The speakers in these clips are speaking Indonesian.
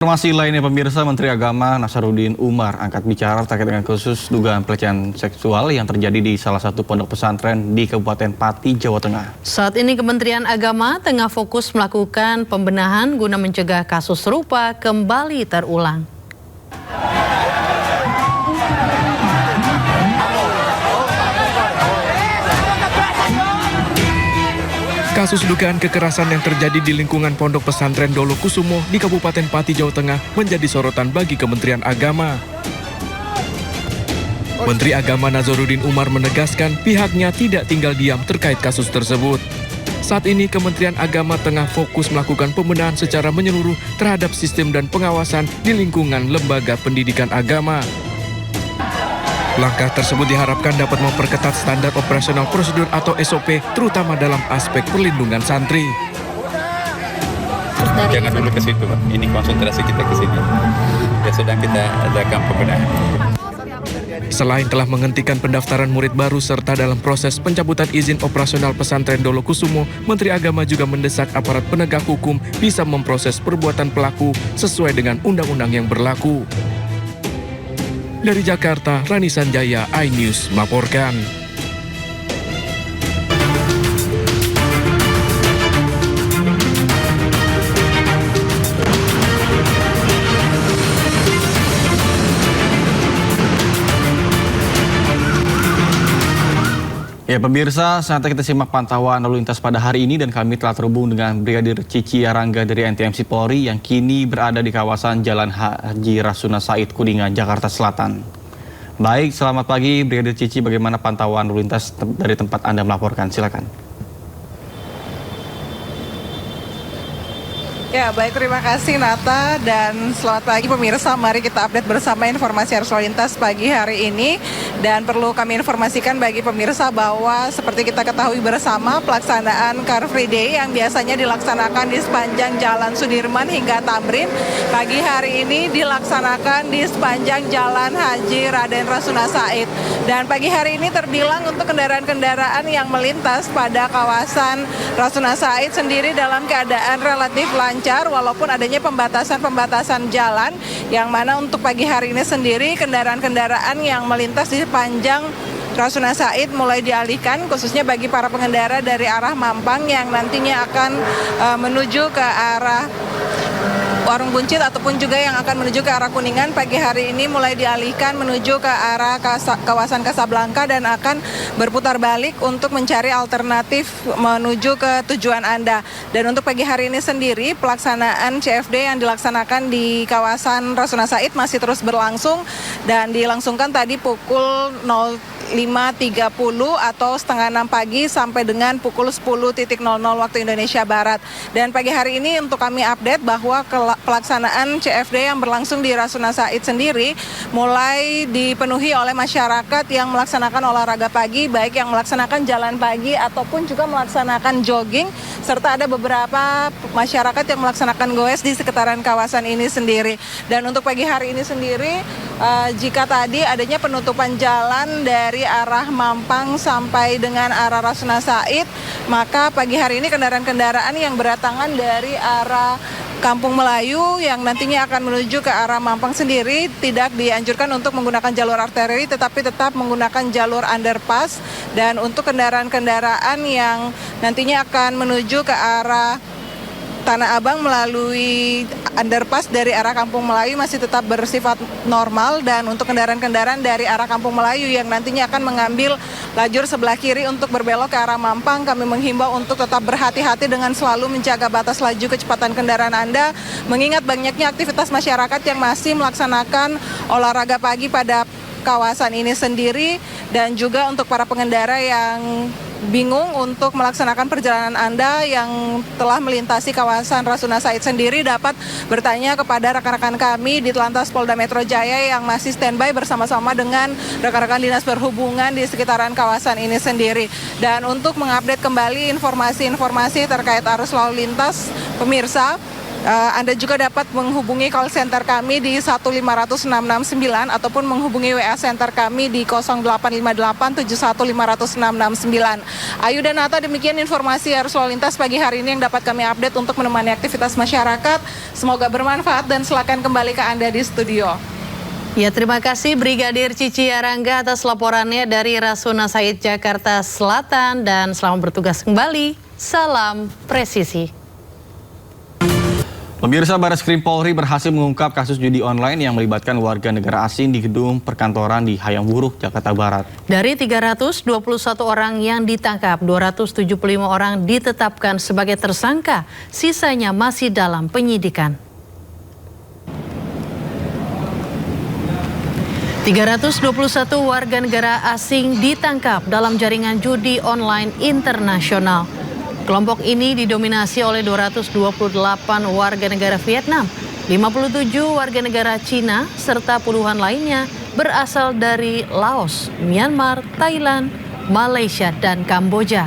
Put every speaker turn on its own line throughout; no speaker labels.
Informasi lainnya pemirsa, Menteri Agama Nasaruddin Umar angkat bicara terkait dengan kasus dugaan pelecehan seksual yang terjadi di salah satu pondok pesantren di Kabupaten Pati, Jawa Tengah.
Saat ini Kementerian Agama tengah fokus melakukan pembenahan guna mencegah kasus serupa kembali terulang.
Kasus dugaan kekerasan yang terjadi di lingkungan Pondok Pesantren Dolokusumo di Kabupaten Pati, Jawa Tengah menjadi sorotan bagi Kementerian Agama. Menteri Agama Nasaruddin Umar menegaskan pihaknya tidak tinggal diam terkait kasus tersebut. Saat ini Kementerian Agama tengah fokus melakukan pembenahan secara menyeluruh terhadap sistem dan pengawasan di lingkungan lembaga pendidikan agama. Langkah tersebut diharapkan dapat memperketat standar operasional prosedur atau SOP, terutama dalam aspek perlindungan santri.
Jangan dulu ke situ, Pak. Ini konsentrasi kita ke sini. Ya, sedang kita adakan pembenahan.
Selain telah menghentikan pendaftaran murid baru serta dalam proses pencabutan izin operasional pesantren Dolokusumo, Menteri Agama juga mendesak aparat penegak hukum bisa memproses perbuatan pelaku sesuai dengan undang-undang yang berlaku. Dari Jakarta, Rani Sanjaya, iNews melaporkan.
Ya pemirsa, saatnya kita simak pantauan lalu lintas pada hari ini dan kami telah terhubung dengan Brigadir Cici Arangga dari NTMC Polri yang kini berada di kawasan Jalan Haji Rasuna Said, Kuningan, Jakarta Selatan. Baik, selamat pagi Brigadir Cici, bagaimana pantauan lalu lintas dari tempat Anda melaporkan? Silakan.
Ya, baik, terima kasih Nata dan selamat pagi pemirsa. Mari kita update bersama informasi arus lalu lintas pagi hari ini. Dan perlu kami informasikan bagi pemirsa bahwa seperti kita ketahui bersama, pelaksanaan Car Free Day yang biasanya dilaksanakan di sepanjang Jalan Sudirman hingga Tamrin, pagi hari ini dilaksanakan di sepanjang Jalan Haji Raden Rasuna Said. Dan pagi hari ini terbilang untuk kendaraan-kendaraan yang melintas pada kawasan Rasuna Said sendiri dalam keadaan relatif lancar walaupun adanya pembatasan-pembatasan jalan, yang mana untuk pagi hari ini sendiri kendaraan-kendaraan yang melintas di sepanjang Rasuna Said mulai dialihkan, khususnya bagi para pengendara dari arah Mampang yang nantinya akan menuju ke arah Warung Buncit ataupun juga yang akan menuju ke arah Kuningan. Pagi hari ini mulai dialihkan menuju ke arah kawasan Kasablanka dan akan berputar balik untuk mencari alternatif menuju ke tujuan Anda. Dan untuk pagi hari ini sendiri pelaksanaan CFD yang dilaksanakan di kawasan Rasuna Said masih terus berlangsung dan dilangsungkan tadi pukul 05.30 atau setengah 6 pagi sampai dengan pukul 10.00 waktu Indonesia Barat. Dan pagi hari ini untuk kami update bahwa pelaksanaan CFD yang berlangsung di Rasuna Said sendiri mulai dipenuhi oleh masyarakat yang melaksanakan olahraga pagi, baik yang melaksanakan jalan pagi ataupun juga melaksanakan jogging, serta ada beberapa masyarakat yang melaksanakan goes di sekitaran kawasan ini sendiri. Dan untuk pagi hari ini sendiri, jika tadi adanya penutupan jalan dari arah Mampang sampai dengan arah Rasuna Said, maka pagi hari ini kendaraan-kendaraan yang berdatangan dari arah Kampung Melayu yang nantinya akan menuju ke arah Mampang sendiri tidak dianjurkan untuk menggunakan jalur arteri, tetapi tetap menggunakan jalur underpass. Dan untuk kendaraan-kendaraan yang nantinya akan menuju ke arah Tanah Abang melalui underpass dari arah Kampung Melayu masih tetap bersifat normal. Dan untuk kendaraan-kendaraan dari arah Kampung Melayu yang nantinya akan mengambil lajur sebelah kiri untuk berbelok ke arah Mampang, kami menghimbau untuk tetap berhati-hati dengan selalu menjaga batas laju kecepatan kendaraan Anda, mengingat banyaknya aktivitas masyarakat yang masih melaksanakan olahraga pagi pada kawasan ini sendiri. Dan juga untuk para pengendara yang bingung untuk melaksanakan perjalanan Anda yang telah melintasi kawasan Rasuna Said sendiri, dapat bertanya kepada rekan-rekan kami di Telantas Polda Metro Jaya yang masih standby bersama-sama dengan rekan-rekan Dinas Perhubungan di sekitaran kawasan ini sendiri. Dan untuk mengupdate kembali informasi-informasi terkait arus lalu lintas, pemirsa, Anda juga dapat menghubungi call center kami di 1500669 ataupun menghubungi WA center kami di 085871500669. Ayu dan Nata, demikian informasi arus lalu lintas pagi hari ini yang dapat kami update untuk menemani aktivitas masyarakat. Semoga bermanfaat dan silakan kembali ke Anda di studio.
Ya, terima kasih Brigadir Cici Arangga atas laporannya dari Rasuna Said, Jakarta Selatan, dan selamat bertugas kembali. Salam presisi.
Pemirsa, Barreskrim Polri berhasil mengungkap kasus judi online yang melibatkan warga negara asing di gedung perkantoran di Hayamwuruk, Jakarta Barat. Dari 321 orang yang ditangkap, 275 orang ditetapkan sebagai tersangka, sisanya masih dalam penyidikan. 321 warga negara asing ditangkap dalam jaringan judi online internasional. Kelompok ini didominasi oleh 228 warga negara Vietnam, 57 warga negara Cina, serta puluhan lainnya berasal dari Laos, Myanmar, Thailand, Malaysia, dan Kamboja.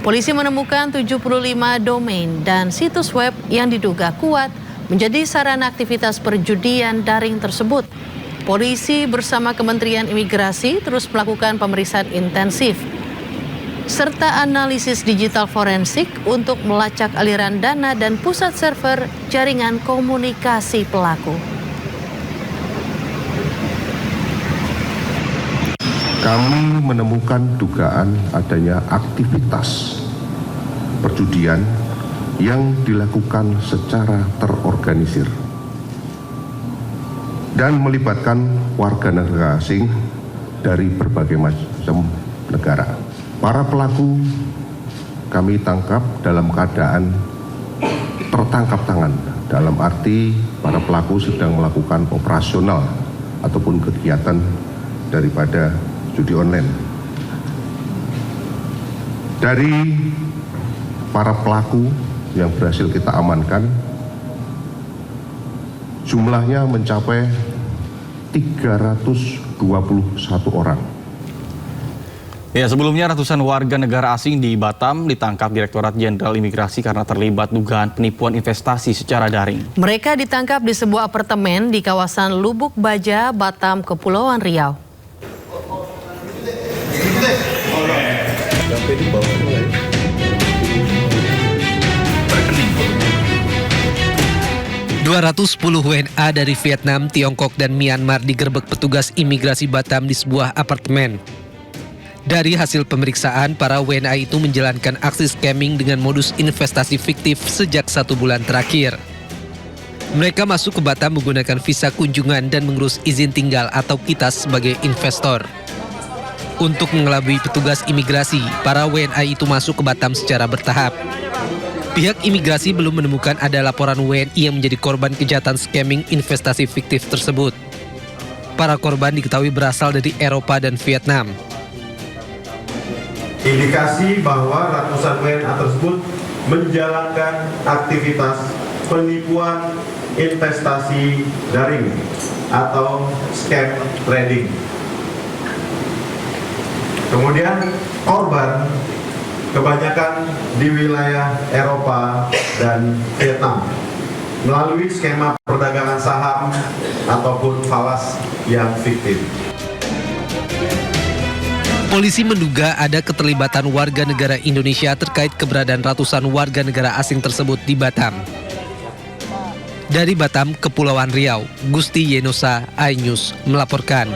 Polisi menemukan 75 domain dan situs web yang diduga kuat menjadi sarana aktivitas perjudian daring tersebut. Polisi bersama Kementerian Imigrasi terus melakukan pemeriksaan intensif serta analisis digital forensik untuk melacak aliran dana dan pusat server jaringan komunikasi pelaku.
Kami menemukan dugaan adanya aktivitas perjudian yang dilakukan secara terorganisir dan melibatkan warga negara asing dari berbagai macam negara. Para pelaku kami tangkap dalam keadaan tertangkap tangan, dalam arti para pelaku sedang melakukan operasional ataupun kegiatan daripada judi online. Dari para pelaku yang berhasil kita amankan, jumlahnya mencapai 321 orang.
Ya, sebelumnya ratusan warga negara asing di Batam ditangkap Direktorat Jenderal Imigrasi karena terlibat dugaan penipuan investasi secara daring.
Mereka ditangkap di sebuah apartemen di kawasan Lubuk Baja, Batam, Kepulauan Riau.
...210 WNA dari Vietnam, Tiongkok, dan Myanmar digerebek petugas imigrasi Batam di sebuah apartemen. Dari hasil pemeriksaan, para WNA itu menjalankan aksi scamming dengan modus investasi fiktif sejak 1 bulan terakhir. Mereka masuk ke Batam menggunakan visa kunjungan dan mengurus izin tinggal atau KITAS sebagai investor. Untuk mengelabui petugas imigrasi, para WNA itu masuk ke Batam secara bertahap. Pihak imigrasi belum menemukan ada laporan WNI yang menjadi korban kejahatan scamming investasi fiktif tersebut. Para korban diketahui berasal dari Eropa dan Vietnam.
Indikasi bahwa ratusan WNA tersebut menjalankan aktivitas penipuan investasi daring atau scam trading. Kemudian korban kebanyakan di wilayah Eropa dan Vietnam melalui skema perdagangan saham ataupun falas yang fiktif.
Polisi menduga ada keterlibatan warga negara Indonesia terkait keberadaan ratusan warga negara asing tersebut di Batam. Dari Batam, Kepulauan Riau, Gusti Yenosa, iNews melaporkan.